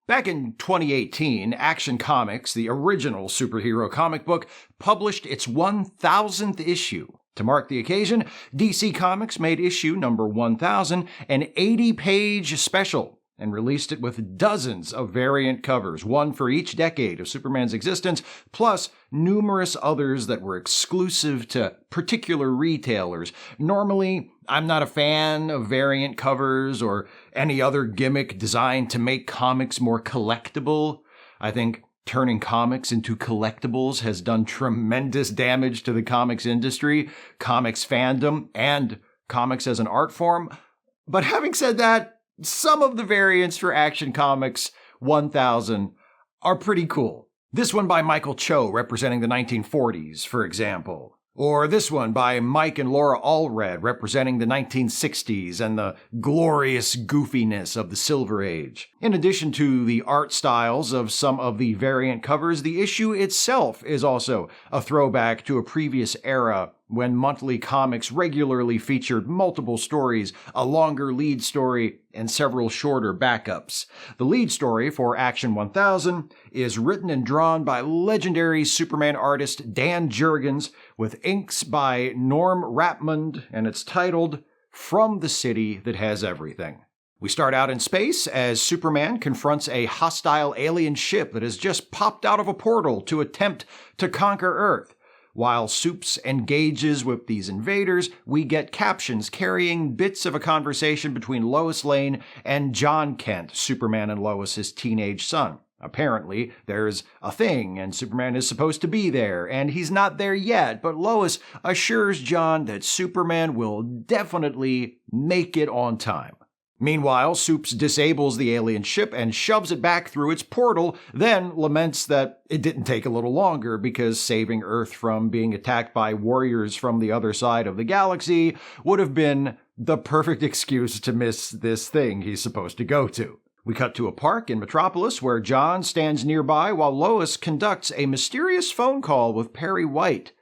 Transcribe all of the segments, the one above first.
Back in 2018, Action Comics, the original superhero comic book, published its 1,000th issue. To mark the occasion, DC Comics made issue number 1,000 an 80-page special and released it with dozens of variant covers, one for each decade of Superman's existence, plus numerous others that were exclusive to particular retailers. Normally, I'm not a fan of variant covers or any other gimmick designed to make comics more collectible. I think turning comics into collectibles has done tremendous damage to the comics industry, comics fandom, and comics as an art form. But having said that, some of the variants for Action Comics 1000 are pretty cool. This one by Michael Cho representing the 1940s, for example. Or this one by Mike and Laura Allred representing the 1960s and the glorious goofiness of the Silver Age. In addition to the art styles of some of the variant covers, the issue itself is also a throwback to a previous era when monthly comics regularly featured multiple stories, a longer lead story, and several shorter backups. The lead story for Action 1000 is written and drawn by legendary Superman artist Dan Jurgens, with inks by Norm Rapmund, and it's titled From the City That Has Everything. We start out in space as Superman confronts a hostile alien ship that has just popped out of a portal to attempt to conquer Earth. While Supes engages with these invaders, we get captions carrying bits of a conversation between Lois Lane and John Kent, Superman and Lois's teenage son. Apparently, there's a thing, and Superman is supposed to be there, and he's not there yet, but Lois assures John that Superman will definitely make it on time. Meanwhile, Supes disables the alien ship and shoves it back through its portal, then laments that it didn't take a little longer because saving Earth from being attacked by warriors from the other side of the galaxy would have been the perfect excuse to miss this thing he's supposed to go to. We cut to a park in Metropolis where John stands nearby while Lois conducts a mysterious phone call with Perry White.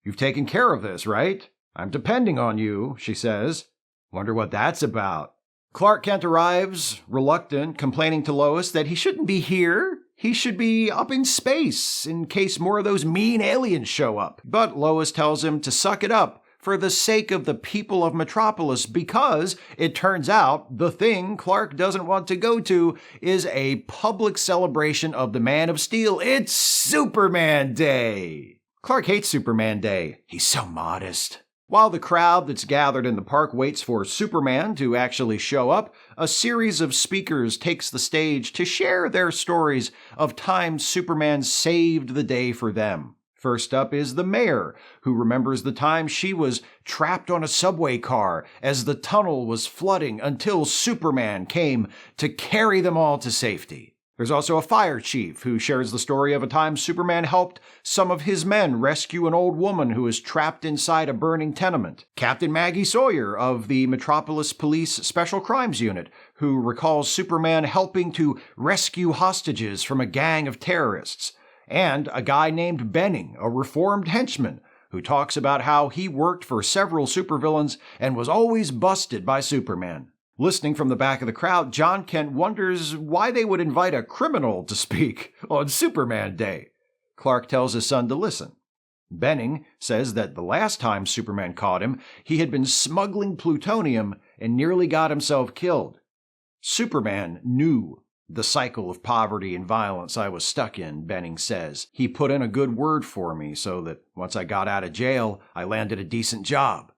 "You've taken care of this, right? I'm depending on you," she says. "Wonder what that's about." Clark Kent arrives, reluctant, complaining to Lois that he shouldn't be here. He should be up in space in case more of those mean aliens show up. But Lois tells him to suck it up for the sake of the people of Metropolis, because it turns out the thing Clark doesn't want to go to is a public celebration of the Man of Steel. It's Superman Day. Clark hates Superman Day. He's so modest. While the crowd that's gathered in the park waits for Superman to actually show up, a series of speakers takes the stage to share their stories of times Superman saved the day for them. First up is the mayor, who remembers the time she was trapped on a subway car as the tunnel was flooding until Superman came to carry them all to safety. There's also a fire chief who shares the story of a time Superman helped some of his men rescue an old woman who was trapped inside a burning tenement. Captain Maggie Sawyer of the Metropolis Police Special Crimes Unit, who recalls Superman helping to rescue hostages from a gang of terrorists. And a guy named Benning, a reformed henchman, who talks about how he worked for several supervillains and was always busted by Superman. Listening from the back of the crowd, John Kent wonders why they would invite a criminal to speak on Superman Day. Clark tells his son to listen. Benning says that the last time Superman caught him, he had been smuggling plutonium and nearly got himself killed. Superman knew the cycle of poverty and violence I was stuck in, Benning says. He put in a good word for me so that once I got out of jail, I landed a decent job.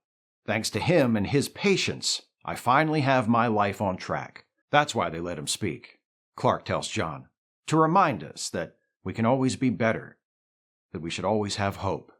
Thanks to him and his patience, I finally have my life on track. That's why they let him speak, Clark tells John, to remind us that we can always be better, that we should always have hope.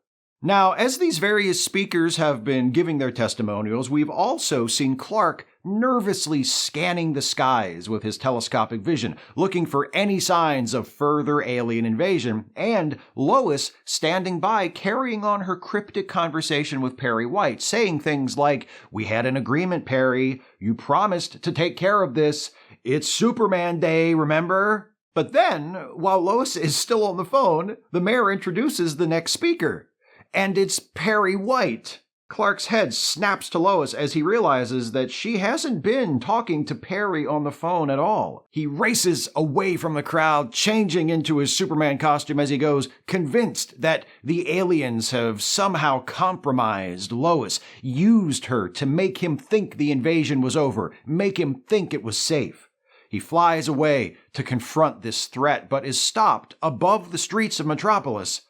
Now, as these various speakers have been giving their testimonials, we've also seen Clark nervously scanning the skies with his telescopic vision, looking for any signs of further alien invasion, and Lois standing by carrying on her cryptic conversation with Perry White, saying things like, "We had an agreement, Perry. You promised to take care of this. It's Superman Day, remember?" But then, while Lois is still on the phone, the mayor introduces the next speaker. And it's Perry White. Clark's head snaps to Lois as he realizes that she hasn't been talking to Perry on the phone at all. He races away from the crowd, changing into his Superman costume as he goes, convinced that the aliens have somehow compromised Lois, used her to make him think the invasion was over, make him think it was safe. He flies away to confront this threat, but is stopped above the streets of Metropolis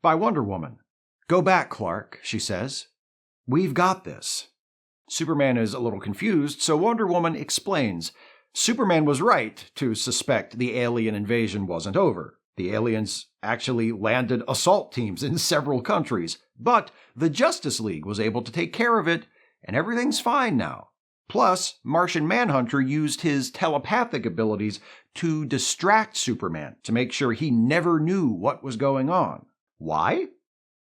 by Wonder Woman. "Go back, Clark," she says. "We've got this." Superman is a little confused, so Wonder Woman explains. Superman was right to suspect the alien invasion wasn't over. The aliens actually landed assault teams in several countries, but the Justice League was able to take care of it, and everything's fine now. Plus, Martian Manhunter used his telepathic abilities to distract Superman to make sure he never knew what was going on. Why?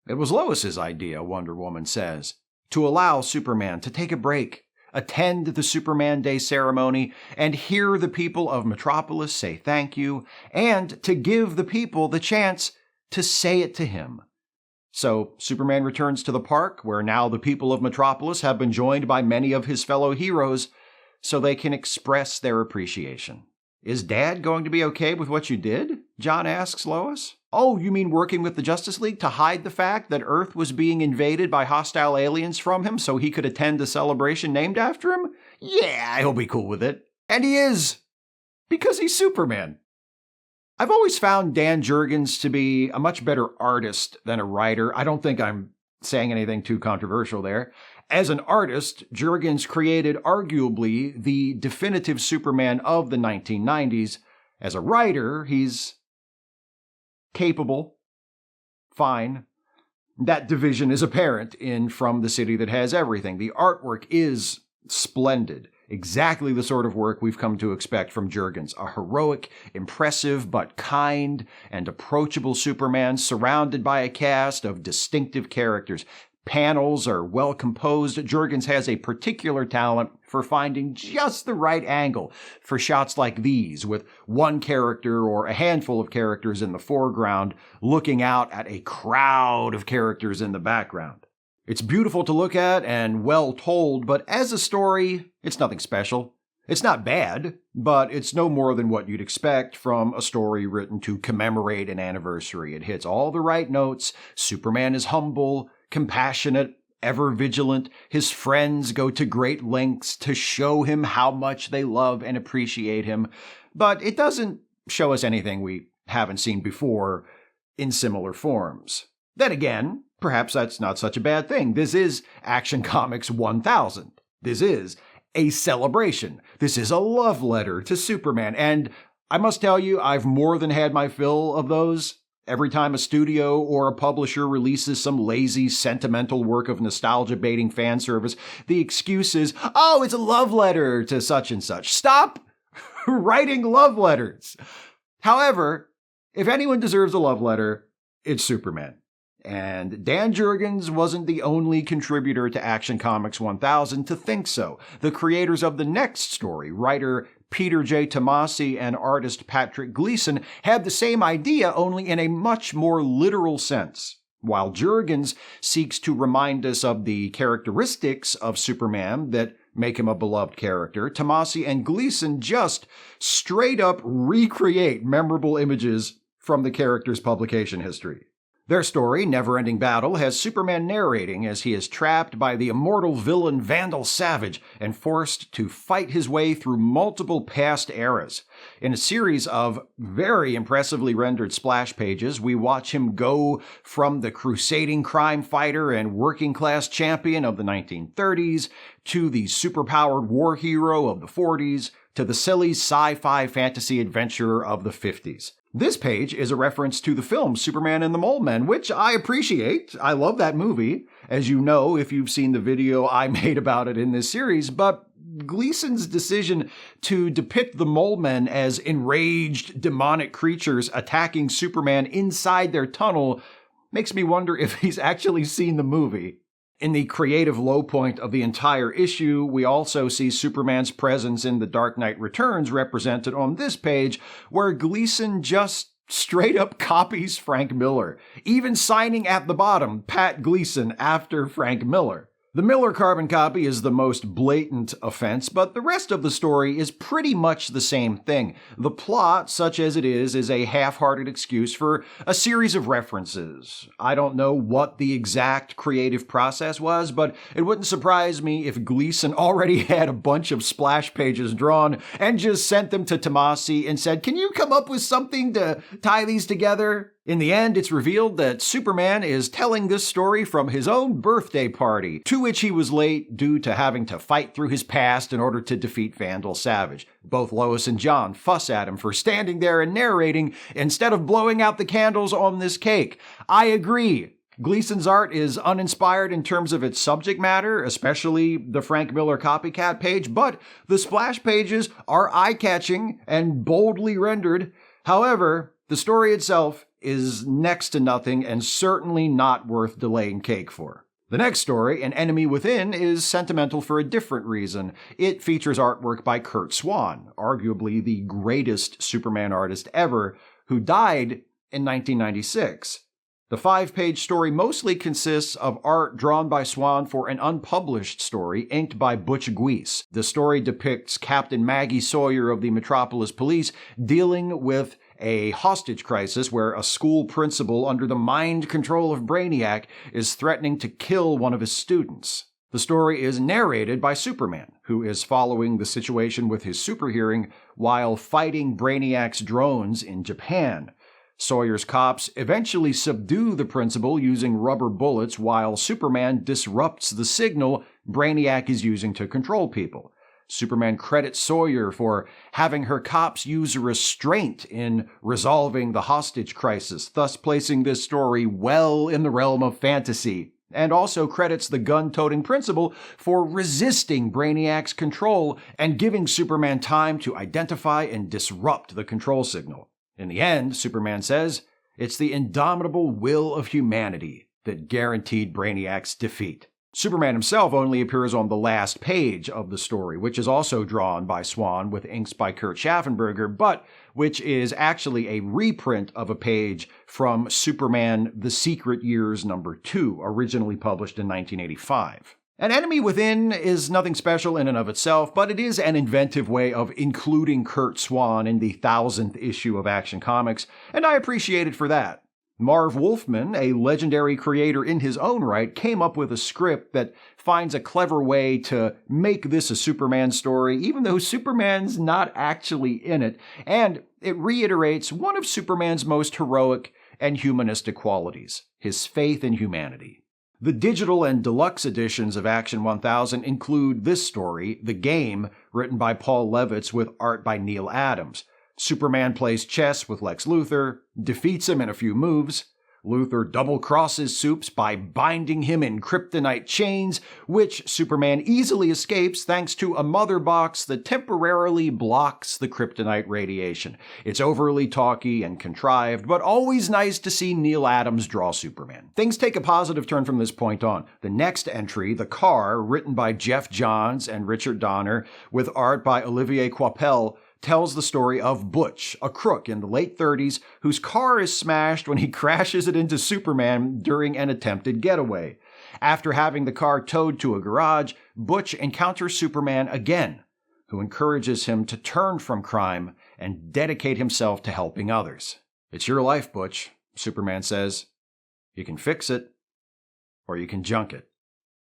It was Lois's idea, Wonder Woman says, to allow Superman to take a break, attend the Superman Day ceremony, and hear the people of Metropolis say thank you, and to give the people the chance to say it to him. So Superman returns to the park, where now the people of Metropolis have been joined by many of his fellow heroes, so they can express their appreciation. "Is Dad going to be okay with what you did?" John asks Lois. "Oh, you mean working with the Justice League to hide the fact that Earth was being invaded by hostile aliens from him so he could attend a celebration named after him? Yeah, he'll be cool with it." And he is, because he's Superman. I've always found Dan Jurgens to be a much better artist than a writer. I don't think I'm saying anything too controversial there. As an artist, Jurgens created arguably the definitive Superman of the 1990s. As a writer, he's capable, fine. That division is apparent in From the City That Has Everything. The artwork is splendid. Exactly the sort of work we've come to expect from Jurgens. A heroic, impressive, but kind and approachable Superman surrounded by a cast of distinctive characters. Panels are well composed. Jurgens has a particular talent for finding just the right angle for shots like these, with one character or a handful of characters in the foreground looking out at a crowd of characters in the background. It's beautiful to look at and well told, but as a story, it's nothing special. It's not bad, but it's no more than what you'd expect from a story written to commemorate an anniversary. It hits all the right notes. Superman is humble, compassionate, ever vigilant. His friends go to great lengths to show him how much they love and appreciate him, but it doesn't show us anything we haven't seen before in similar forms. Then again, perhaps that's not such a bad thing. This is Action Comics 1000. This is a celebration. This is a love letter to Superman, and I must tell you, I've more than had my fill of those. Every time a studio or a publisher releases some lazy, sentimental work of nostalgia-baiting fan service, the excuse is, "Oh, it's a love letter to such and such." Stop writing love letters. However, if anyone deserves a love letter, it's Superman. And Dan Jurgens wasn't the only contributor to Action Comics 1000 to think so. The creators of the next story, writer Peter J. Tomasi and artist Patrick Gleason, had the same idea, only in a much more literal sense. While Jurgens seeks to remind us of the characteristics of Superman that make him a beloved character, Tomasi and Gleason just straight up recreate memorable images from the character's publication history. Their story, Never-Ending Battle, has Superman narrating as he is trapped by the immortal villain Vandal Savage and forced to fight his way through multiple past eras. In a series of very impressively rendered splash pages, we watch him go from the crusading crime fighter and working-class champion of the 1930s to the superpowered war hero of the 40s to the silly sci-fi fantasy adventurer of the 50s. This page is a reference to the film Superman and the Mole Men, which I appreciate. I love that movie, as you know if you've seen the video I made about it in this series, but Gleason's decision to depict the Mole Men as enraged, demonic creatures attacking Superman inside their tunnel makes me wonder if he's actually seen the movie. In the creative low point of the entire issue, we also see Superman's presence in The Dark Knight Returns represented on this page, where Gleason just straight up copies Frank Miller, even signing at the bottom Pat Gleason after Frank Miller. The Miller carbon copy is the most blatant offense, but the rest of the story is pretty much the same thing. The plot, such as it is a half-hearted excuse for a series of references. I don't know what the exact creative process was, but it wouldn't surprise me if Gleason already had a bunch of splash pages drawn and just sent them to Tomasi and said, "Can you come up with something to tie these together?" In the end, it's revealed that Superman is telling this story from his own birthday party, to which he was late due to having to fight through his past in order to defeat Vandal Savage. Both Lois and John fuss at him for standing there and narrating instead of blowing out the candles on this cake. I agree. Gleason's art is uninspired in terms of its subject matter, especially the Frank Miller copycat page, but the splash pages are eye-catching and boldly rendered. However, the story itself is next to nothing and certainly not worth delaying cake for. The next story, An Enemy Within, is sentimental for a different reason. It features artwork by Curt Swan, arguably the greatest Superman artist ever, who died in 1996. The 5-page story mostly consists of art drawn by Swan for an unpublished story inked by Butch Guice. The story depicts Captain Maggie Sawyer of the Metropolis Police dealing with a hostage crisis where a school principal under the mind control of Brainiac is threatening to kill one of his students. The story is narrated by Superman, who is following the situation with his super hearing while fighting Brainiac's drones in Japan. Sawyer's cops eventually subdue the principal using rubber bullets while Superman disrupts the signal Brainiac is using to control people. Superman credits Sawyer for having her cops use restraint in resolving the hostage crisis, thus placing this story well in the realm of fantasy, and also credits the gun-toting principal for resisting Brainiac's control and giving Superman time to identify and disrupt the control signal. In the end, Superman says, it's the indomitable will of humanity that guaranteed Brainiac's defeat. Superman himself only appears on the last page of the story, which is also drawn by Swan with inks by Kurt Schaffenberger, but which is actually a reprint of a page from Superman The Secret Years #2, originally published in 1985. An Enemy Within is nothing special in and of itself, but it is an inventive way of including Curt Swan in the 1000th issue of Action Comics, and I appreciate it for that. Marv Wolfman, a legendary creator in his own right, came up with a script that finds a clever way to make this a Superman story, even though Superman's not actually in it, and it reiterates one of Superman's most heroic and humanistic qualities, his faith in humanity. The digital and deluxe editions of Action 1000 include this story, The Game, written by Paul Levitz with art by Neil Adams. Superman plays chess with Lex Luthor, defeats him in a few moves. Luthor double-crosses Supes by binding him in kryptonite chains, which Superman easily escapes thanks to a mother box that temporarily blocks the kryptonite radiation. It's overly talky and contrived, but always nice to see Neil Adams draw Superman. Things take a positive turn from this point on. The next entry, The Car, written by Jeff Johns and Richard Donner, with art by Olivier Coipel, tells the story of Butch, a crook in the late 30s whose car is smashed when he crashes it into Superman during an attempted getaway. After having the car towed to a garage, Butch encounters Superman again, who encourages him to turn from crime and dedicate himself to helping others. "It's your life, Butch," Superman says. "You can fix it, or you can junk it."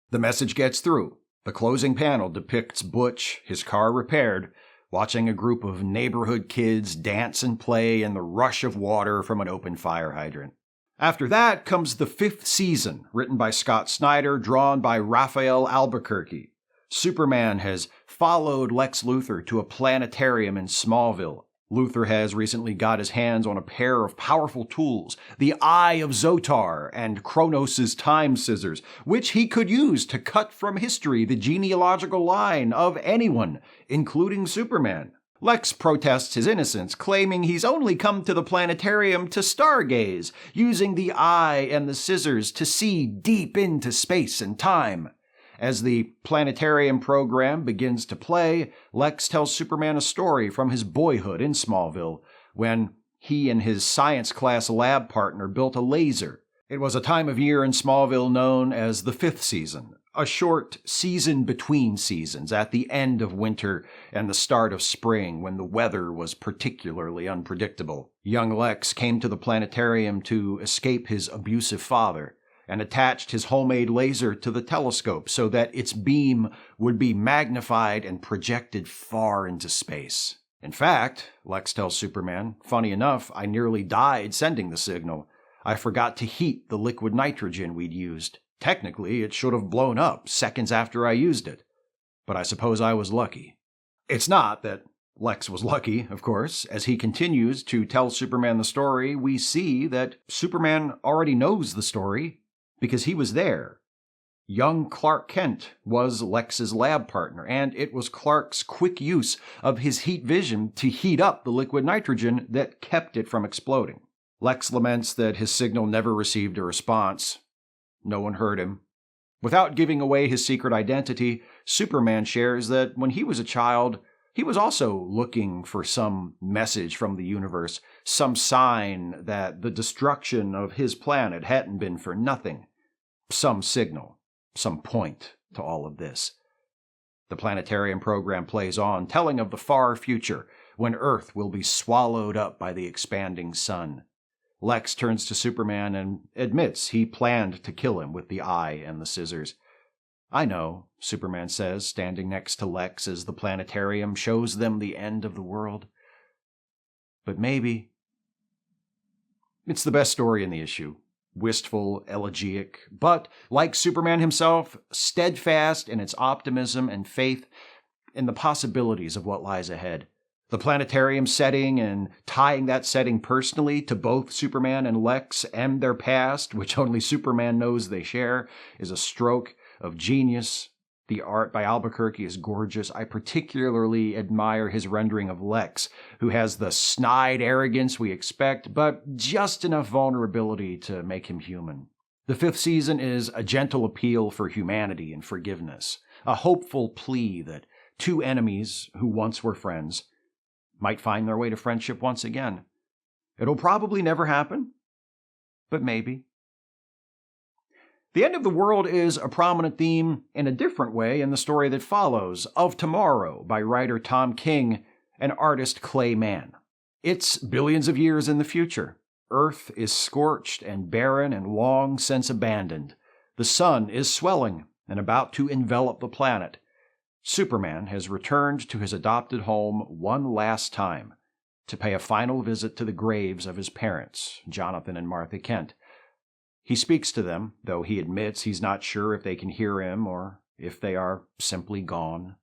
The message gets through. The closing panel depicts Butch, his car repaired, watching a group of neighborhood kids dance and play in the rush of water from an open fire hydrant. After that comes the 5th season, written by Scott Snyder, drawn by Raphael Albuquerque. Superman has followed Lex Luthor to a planetarium in Smallville. Luthor has recently got his hands on a pair of powerful tools, the Eye of Zotar and Kronos' Time Scissors, which he could use to cut from history the genealogical line of anyone, including Superman. Lex protests his innocence, claiming he's only come to the planetarium to stargaze, using the eye and the scissors to see deep into space and time. As the Planetarian Program begins to play, Lex tells Superman a story from his boyhood in Smallville, when he and his science class lab partner built a laser. It was a time of year in Smallville known as the fifth season, a short season between seasons at the end of winter and the start of spring when the weather was particularly unpredictable. Young Lex came to the planetarium to escape his abusive father and attached his homemade laser to the telescope so that its beam would be magnified and projected far into space. In fact, Lex tells Superman, funny enough, I nearly died sending the signal. I forgot to heat the liquid nitrogen we'd used. Technically, it should have blown up seconds after I used it. But I suppose I was lucky. It's not that Lex was lucky, of course. As he continues to tell Superman the story, we see that Superman already knows the story because he was there. Young Clark Kent was Lex's lab partner, and it was Clark's quick use of his heat vision to heat up the liquid nitrogen that kept it from exploding. Lex laments that his signal never received a response. No one heard him. Without giving away his secret identity, Superman shares that when he was a child, he was also looking for some message from the universe, some sign that the destruction of his planet hadn't been for nothing, some signal, some point to all of this. The Planetarian Program plays on, telling of the far future when Earth will be swallowed up by the expanding sun. Lex turns to Superman and admits he planned to kill him with the eye and the scissors. I know, Superman says, standing next to Lex as the planetarium shows them the end of the world. But maybe. It's the best story in the issue. Wistful, elegiac, but, like Superman himself, steadfast in its optimism and faith in the possibilities of what lies ahead. The planetarium setting and tying that setting personally to both Superman and Lex and their past, which only Superman knows they share, is a stroke of genius. The art by Albuquerque is gorgeous. I particularly admire his rendering of Lex, who has the snide arrogance we expect, but just enough vulnerability to make him human. The fifth season is a gentle appeal for humanity and forgiveness, a hopeful plea that two enemies who once were friends might find their way to friendship once again. It'll probably never happen, but maybe. The end of the world is a prominent theme in a different way in the story that follows, Of Tomorrow, by writer Tom King and artist Clay Mann. It's billions of years in the future. Earth is scorched and barren and long since abandoned. The sun is swelling and about to envelop the planet. Superman has returned to his adopted home one last time to pay a final visit to the graves of his parents, Jonathan and Martha Kent. He speaks to them, though he admits he's not sure if they can hear him or if they are simply gone.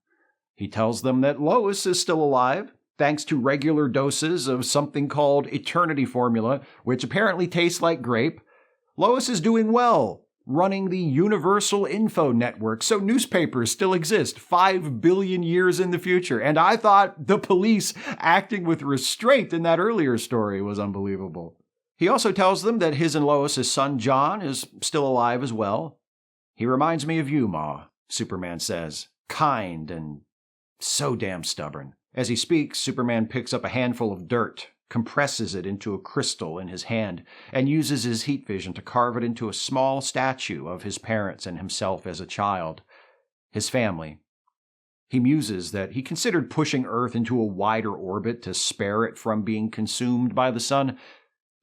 He tells them that Lois is still alive, thanks to regular doses of something called Eternity Formula, which apparently tastes like grape. Lois is doing well, running the Universal Info Network, so newspapers still exist 5 billion years in the future. And I thought the police acting with restraint in that earlier story was unbelievable. He also tells them that his and Lois's son John is still alive as well. He reminds me of you, Ma, Superman says, kind and so damn stubborn. As he speaks, Superman picks up a handful of dirt, compresses it into a crystal in his hand, and uses his heat vision to carve it into a small statue of his parents and himself as a child, his family. He muses that he considered pushing Earth into a wider orbit to spare it from being consumed by the sun,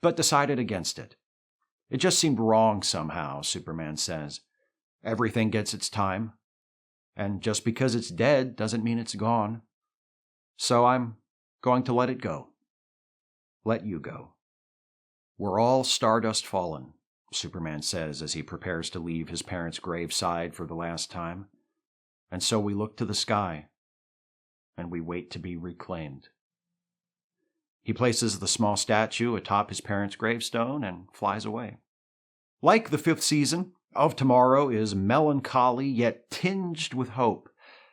but decided against it. It just seemed wrong somehow, Superman says. Everything gets its time, and just because it's dead doesn't mean it's gone. So I'm going to let it go. Let you go. We're all stardust fallen, Superman says as he prepares to leave his parents' graveside for the last time. And so we look to the sky, and we wait to be reclaimed. He places the small statue atop his parents' gravestone and flies away. Like the fifth season, Of Tomorrow is melancholy yet tinged with hope.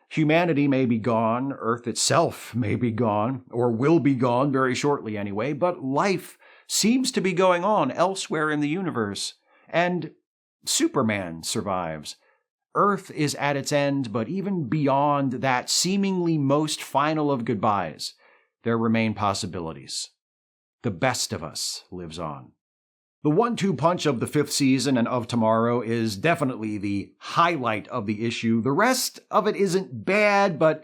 Humanity may be gone, Earth itself may be gone, or will be gone very shortly anyway, but life seems to be going on elsewhere in the universe. And Superman survives. Earth is at its end, but even beyond that seemingly most final of goodbyes, there remain possibilities. the best of us lives on. The 1-2 punch of the 5th season and of tomorrow is definitely the highlight of the issue. The rest of it isn't bad, but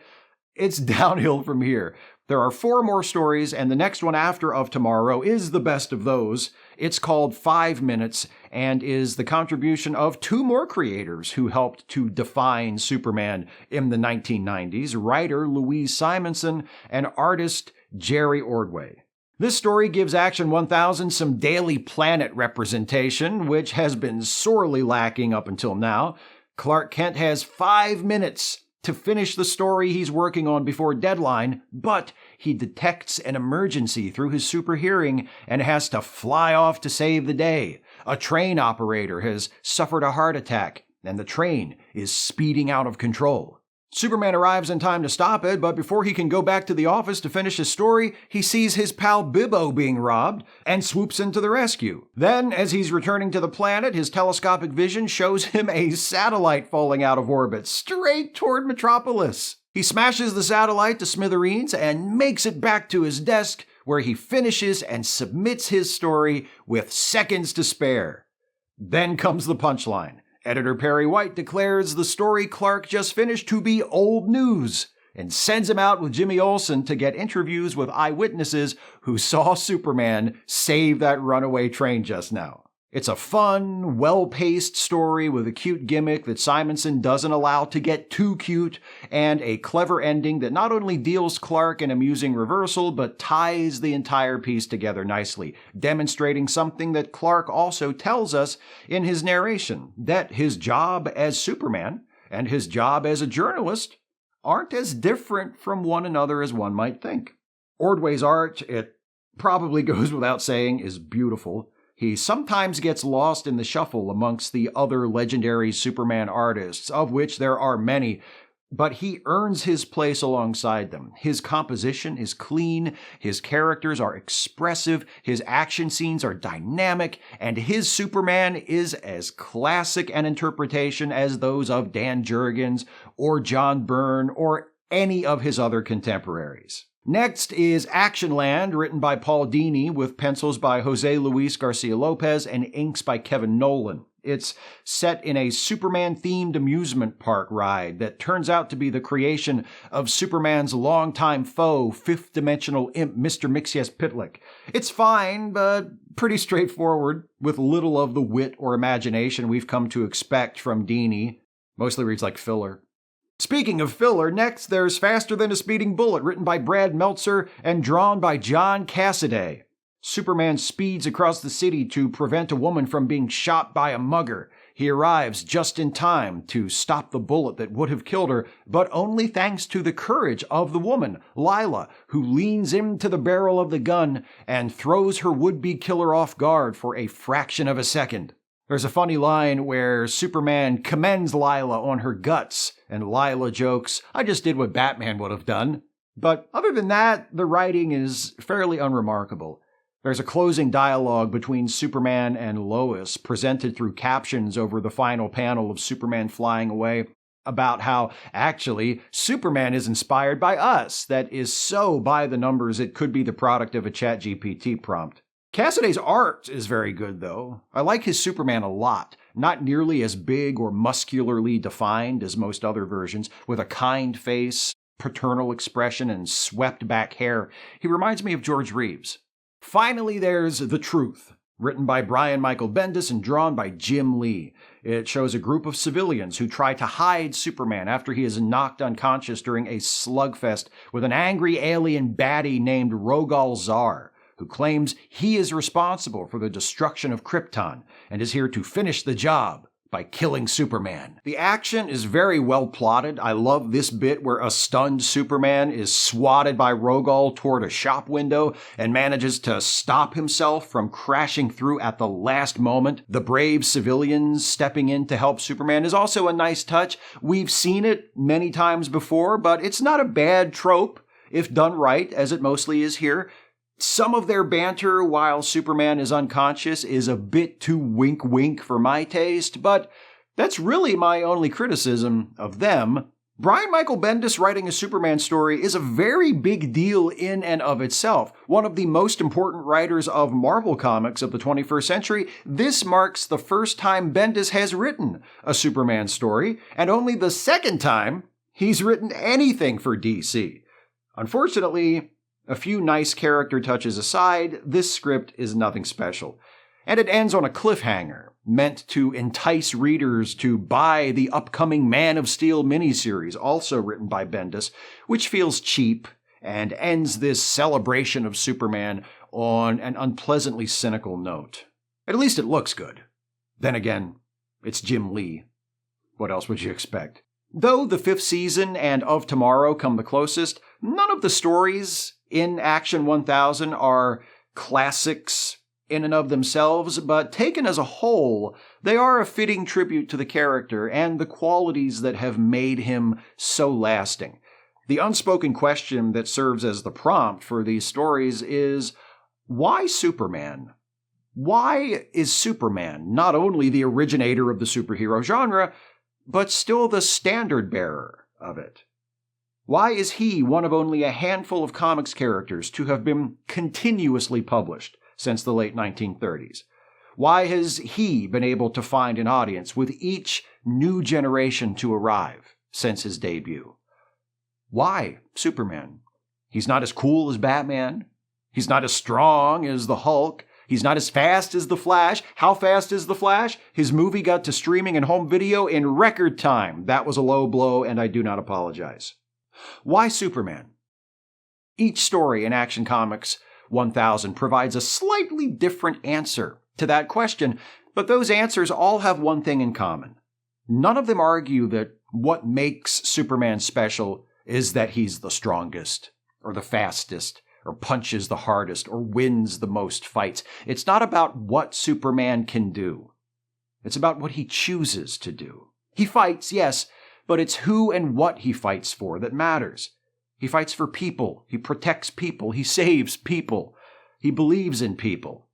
it's downhill from here. There are 4 more stories, and the next one after of tomorrow is the best of those. It's called 5 Minutes and is the contribution of 2 more creators who helped to define Superman in the 1990s, writer Louise Simonson and artist Jerry Ordway. This story gives Action 1000 some Daily Planet representation, which has been sorely lacking up until now. Clark Kent has 5 minutes to finish the story he's working on before deadline, but he detects an emergency through his super hearing and has to fly off to save the day. A train operator has suffered a heart attack, and the train is speeding out of control. Superman arrives in time to stop it, but before he can go back to the office to finish his story, he sees his pal Bibbo being robbed and swoops into the rescue. Then, as he's returning to the planet, his telescopic vision shows him a satellite falling out of orbit, straight toward Metropolis. He smashes the satellite to smithereens and makes it back to his desk, where he finishes and submits his story with seconds to spare. Then comes the punchline. Editor Perry White declares the story Clark just finished to be old news and sends him out with Jimmy Olsen to get interviews with eyewitnesses who saw Superman save that runaway train just now. It's a fun, well-paced story with a cute gimmick that Simonson doesn't allow to get too cute, and a clever ending that not only deals Clark an amusing reversal, but ties the entire piece together nicely, demonstrating something that Clark also tells us in his narration, that his job as Superman and his job as a journalist aren't as different from one another as one might think. Ordway's art, it probably goes without saying, is beautiful. He sometimes gets lost in the shuffle amongst the other legendary Superman artists, of which there are many, but he earns his place alongside them. His composition is clean, his characters are expressive, his action scenes are dynamic, and his Superman is as classic an interpretation as those of Dan Jurgens or John Byrne or any of his other contemporaries. Next is Actionland, written by Paul Dini, with pencils by Jose Luis Garcia Lopez and inks by Kevin Nolan. It's set in a Superman-themed amusement park ride that turns out to be the creation of Superman's longtime foe, fifth-dimensional imp Mr. Mxyzptlk. It's fine, but pretty straightforward, with little of the wit or imagination we've come to expect from Dini. Mostly reads like filler. Speaking of filler, next there's Faster Than a Speeding Bullet, written by Brad Meltzer and drawn by John Cassaday. Superman speeds across the city to prevent a woman from being shot by a mugger. He arrives just in time to stop the bullet that would have killed her, but only thanks to the courage of the woman, Lila, who leans into the barrel of the gun and throws her would-be killer off guard for a fraction of a second. There's a funny line where Superman commends Lila on her guts, and Lila jokes, "I just did what Batman would have done." But other than that, the writing is fairly unremarkable. There's a closing dialogue between Superman and Lois, presented through captions over the final panel of Superman flying away, about how, actually, Superman is inspired by us, that is so by the numbers it could be the product of a ChatGPT prompt. Cassaday's art is very good, though. I like his Superman a lot. Not nearly as big or muscularly defined as most other versions, with a kind face, paternal expression, and swept-back hair. He reminds me of George Reeves. Finally, there's The Truth, written by Brian Michael Bendis and drawn by Jim Lee. It shows a group of civilians who try to hide Superman after he is knocked unconscious during a slugfest with an angry alien baddie named Rogal Zar, who claims he is responsible for the destruction of Krypton and is here to finish the job by killing Superman. The action is very well plotted. I love this bit where a stunned Superman is swatted by Rogal toward a shop window and manages to stop himself from crashing through at the last moment. The brave civilians stepping in to help Superman is also a nice touch. We've seen it many times before, but it's not a bad trope if done right, as it mostly is here. Some of their banter while Superman is unconscious is a bit too wink-wink for my taste, but that's really my only criticism of them. Brian Michael Bendis writing a Superman story is a very big deal in and of itself. One of the most important writers of Marvel Comics of the 21st century, this marks the first time Bendis has written a Superman story, and only the second time he's written anything for DC. Unfortunately, a few nice character touches aside, this script is nothing special. And it ends on a cliffhanger, meant to entice readers to buy the upcoming Man of Steel miniseries, also written by Bendis, which feels cheap and ends this celebration of Superman on an unpleasantly cynical note. At least it looks good. Then again, it's Jim Lee. What else would you expect? Though the 5th season and Of Tomorrow come the closest, none of the stories in Action 1000 are classics in and of themselves, but taken as a whole, they are a fitting tribute to the character and the qualities that have made him so lasting. The unspoken question that serves as the prompt for these stories is, why Superman? Why is Superman not only the originator of the superhero genre, but still the standard bearer of it? Why is he one of only a handful of comics characters to have been continuously published since the late 1930s? Why has he been able to find an audience with each new generation to arrive since his debut? Why Superman? He's not as cool as Batman. He's not as strong as the Hulk. He's not as fast as the Flash. How fast is the Flash? His movie got to streaming and home video in record time. That was a low blow, and I do not apologize. Why Superman? Each story in Action Comics 1000 provides a slightly different answer to that question, but those answers all have one thing in common. None of them argue that what makes Superman special is that he's the strongest, or the fastest, or punches the hardest, or wins the most fights. It's not about what Superman can do. It's about what he chooses to do. He fights, yes, but it's who and what he fights for that matters. He fights for people. He protects people. He saves people. He believes in people.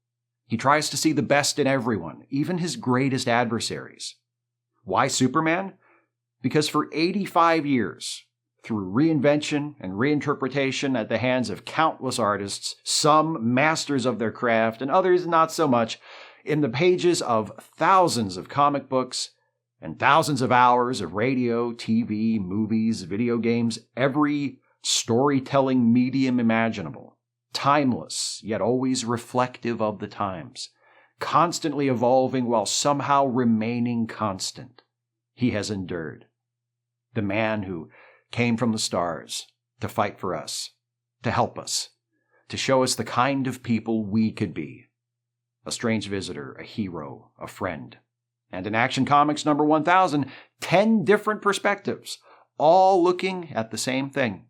He tries to see the best in everyone, even his greatest adversaries. Why Superman? Because for 85 years, through reinvention and reinterpretation at the hands of countless artists, some masters of their craft and others not so much, in the pages of thousands of comic books and thousands of hours of radio, TV, movies, video games, every storytelling medium imaginable, timeless, yet always reflective of the times, constantly evolving while somehow remaining constant, he has endured. The man who came from the stars to fight for us, to help us, to show us the kind of people we could be. A strange visitor, a hero, a friend. And in Action Comics number 1000, 10 different perspectives, all looking at the same thing.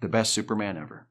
The best Superman ever.